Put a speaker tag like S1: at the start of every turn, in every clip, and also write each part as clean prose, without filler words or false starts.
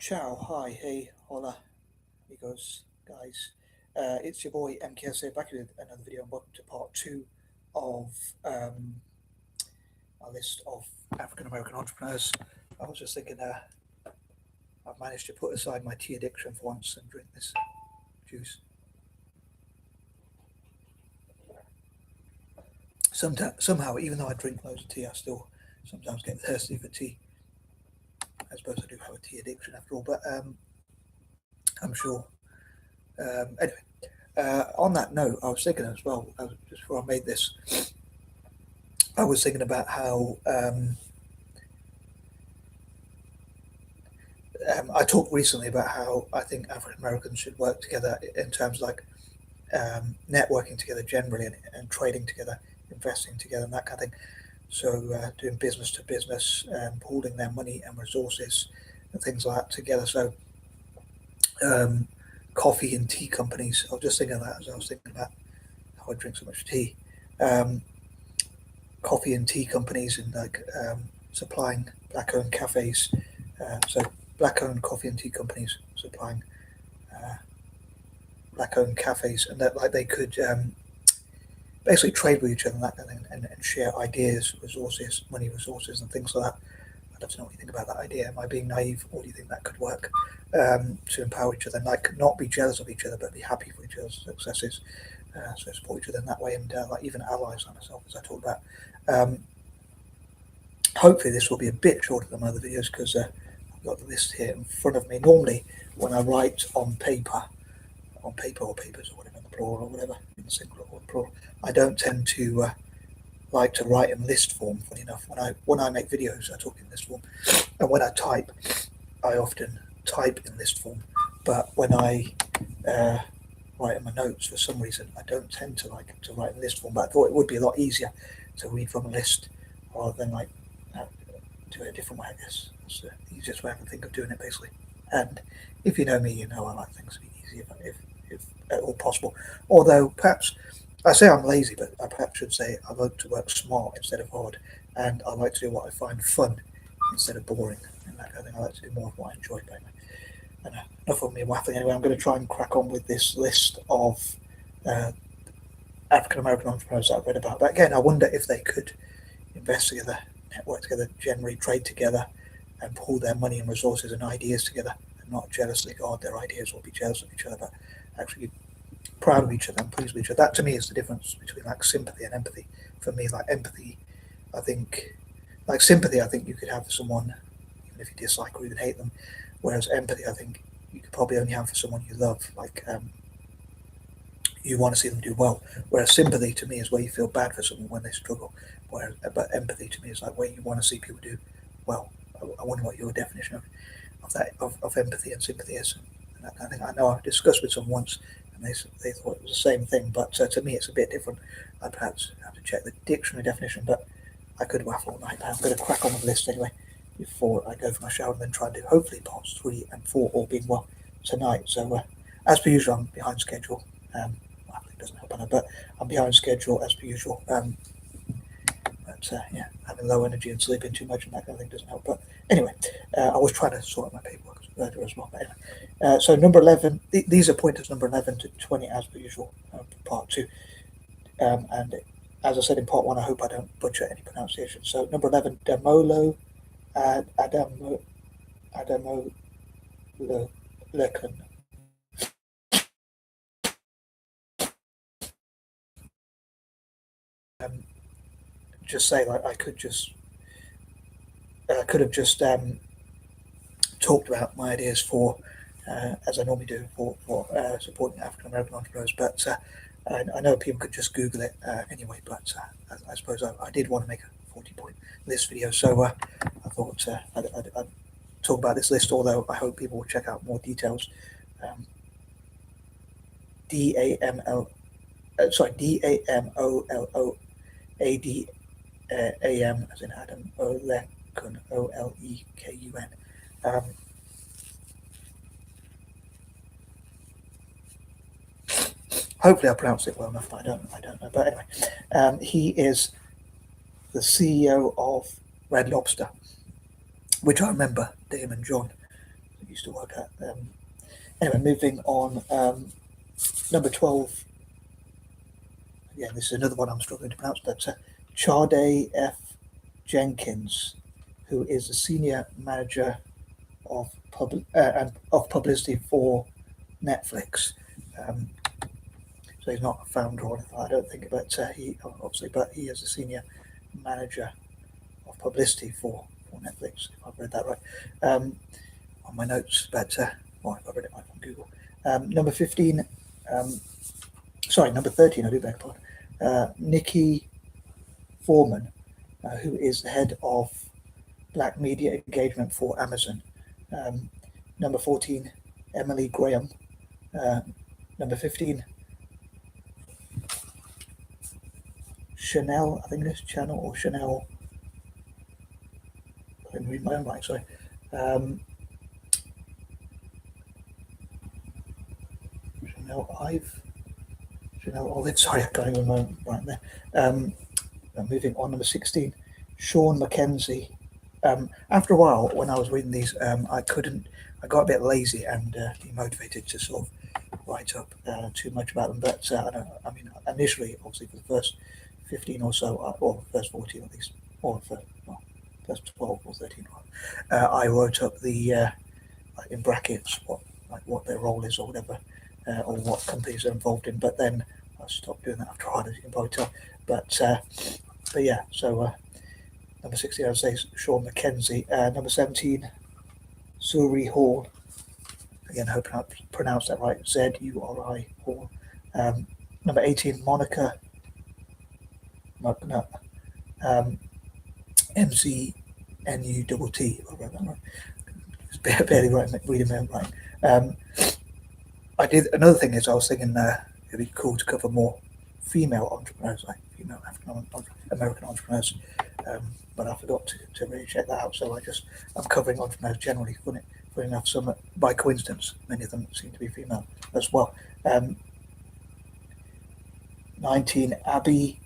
S1: Ciao, hi, hey, hola, amigos, guys. It's your boy M.K.S here, back with another video, and welcome to part two of a list of African American entrepreneurs. I was just thinking, I've managed to put aside my tea addiction for once and drink this juice. Somehow, even though I drink loads of tea, I still sometimes get thirsty for tea. I suppose I do have a tea addiction after all, but I'm sure. Anyway, on that note, I was thinking as well, just before I made this, I was thinking about how I talked recently about how I think African Americans should work together in terms of like networking together generally and trading together, investing together, and that kind of thing. So doing business to business, pooling their money and resources and things like that together. So um, coffee and tea companies. I was just thinking of that as I was thinking about how I drink so much tea. Um, Coffee and tea companies and like supplying black-owned cafes. So black-owned coffee and tea companies supplying uh, black-owned cafes, and that like they could basically trade with each other and that kind of thing, and share ideas, resources, money, resources, and things like that. I'd love to know what you think about that idea. Am I being naive, or do you think that could work to empower each other and like not be jealous of each other, but be happy for each other's successes? So support each other in that way, and like even allies like myself, as I talked about. Um, Hopefully, this will be a bit shorter than my other videos because I've got the list here in front of me. Normally, when I write on paper or papers or whatever, in the plural or whatever, in the singular or the plural, I don't tend to like to write in list form. Funny enough, when I make videos, I talk in list form, and when I type, I often type in list form. But when I uh, write in my notes, for some reason, I don't tend to like to write in list form. But I thought it would be a lot easier to read from a list rather than like do it a different way. I guess that's the easiest way I can think of doing it, basically. And if you know me, you know I like things to be easy if at all possible. Although perhaps I say I'm lazy, but I perhaps should say I like to work smart instead of hard, and I like to do what I find fun instead of boring and that kind of thing. I like to do more of what I enjoy. Anyway, and enough of me waffling. Anyway, I'm going to try and crack on with this list of uh, African American entrepreneurs that I've read about. But again, I wonder if they could invest together, network together, generally trade together, and pool their money and resources and ideas together, and not jealously guard their ideas or be jealous of each other, but actually proud of each other and pleased with each other. That to me is the difference between like sympathy and empathy. For me, like empathy, I think, like sympathy, I think you could have for someone even if you dislike or even hate them, whereas empathy, I think you could probably only have for someone you love. Like you want to see them do well. Whereas sympathy to me is where you feel bad for someone when they struggle. But empathy to me is like where you want to see people do well. I wonder what your definition of that of empathy and sympathy is. And that kind of thing. I know I've discussed with someone once, and they thought it was the same thing, but to me it's a bit different. I'd perhaps have to check the dictionary definition, but I could waffle all night. But I'm going to crack on with the list anyway before I go for my shower, and then try and do hopefully parts 3 and 4 all being well tonight. So as per usual, I'm behind schedule. Well, it doesn't help, I know, but I'm behind schedule as per usual. But yeah, having low energy and sleeping too much and that kind of thing doesn't help. But anyway, I was trying to sort out my paperwork earlier as well. But anyway, so number 11, these are pointers number 11 to 20 as per usual, part 2. And as I said in part 1, I hope I don't butcher any pronunciation. So number 11, Demolo Adamo Adamo Lecon. Just say like I could have just talked about my ideas for, as I normally do, for supporting African American entrepreneurs. But I know people could just Google it anyway. But I suppose I did want to make a 40-point list video, so I thought I'd talk about this list. Although I hope people will check out more details. Um, DAML, DAMOLLOADAM, as in Adam, Olekun, OLEKUN. Um, Hopefully, I pronounced it well enough. But I don't know. But anyway, he is the CEO of Red Lobster, which I remember Damon John used to work at. Anyway, moving on. Number 12. Again, this is another one I'm struggling to pronounce, but Charday F. Jenkins, who is a senior manager of publicity for Netflix. So he's not a founder or anything, I don't think, but he is a senior manager of publicity for Netflix, if I've read that right, on my notes, but I've read it right on Google. Number 13, I do beg your pardon. Nikki Foreman, who is the head of Black Media Engagement for Amazon. Number 14, Emily Graham. Number 15, Chanel, I think it is Channel or Chanel. I didn't read my own writing, sorry. Chanel Olive, sorry, I can't even remember right there. Moving on, number 16, Sean McKenzie. After a while, when I was reading these, I got a bit lazy and demotivated to sort of write up too much about them. But initially, obviously, for the first 15 or so, or first 14 at least, or first 12 or 13, I wrote up the in brackets what their role is or whatever, or what companies are involved in. But then I stopped doing that after a while, as you can probably tell. But yeah, so number 16, I would say Sean McKenzie. Number 17, Zuri Hall. Again, I hope I pronounced that right. Zuri Hall. Number 18, Monica McNutt. MCNUTT. I read that right. It's barely reading my own writing. I did another thing is I was thinking it'd be cool to cover more female entrepreneurs, like female African American entrepreneurs, but I forgot to really check that out. So I'm covering entrepreneurs generally. Funny enough, some by coincidence, many of them seem to be female as well. 19, Abby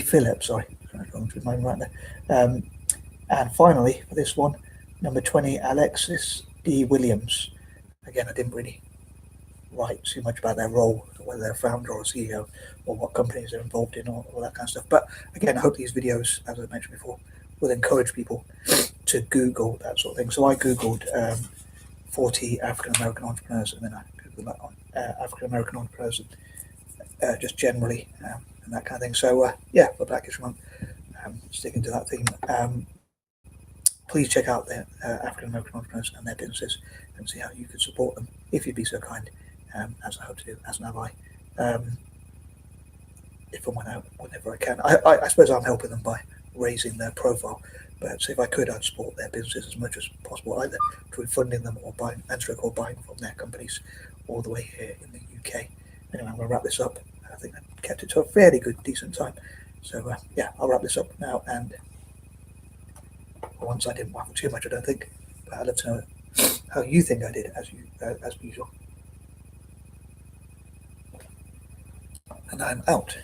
S1: Phillips. Sorry, I'm going to remind right there. And finally, for this one, number 20, Alexis D. Williams. Again, I didn't really write too much about their role, whether they're a founder or a CEO, or what companies they're involved in, or all that kind of stuff. But again, I hope these videos, as I mentioned before, will encourage people to Google that sort of thing. So I Googled 40 African American entrepreneurs, and then I Googled that on African American entrepreneurs, just generally, and that kind of thing. So yeah, for Black History Month, sticking to that theme. Please check out the African American entrepreneurs and their businesses and see how you could support them, if you'd be so kind, as I hope to do, as an ally, if and whenever I can. I suppose I'm helping them by raising their profile, but if I could, I'd support their businesses as much as possible, either through funding them or buying from their companies all the way here in the UK. Anyway, I'm going to wrap this up. I think I kept it to a fairly decent time. So yeah, I'll wrap this up now, and once I didn't waffle too much, I don't think, but I'd love to know how you think I did, as usual. And I'm out.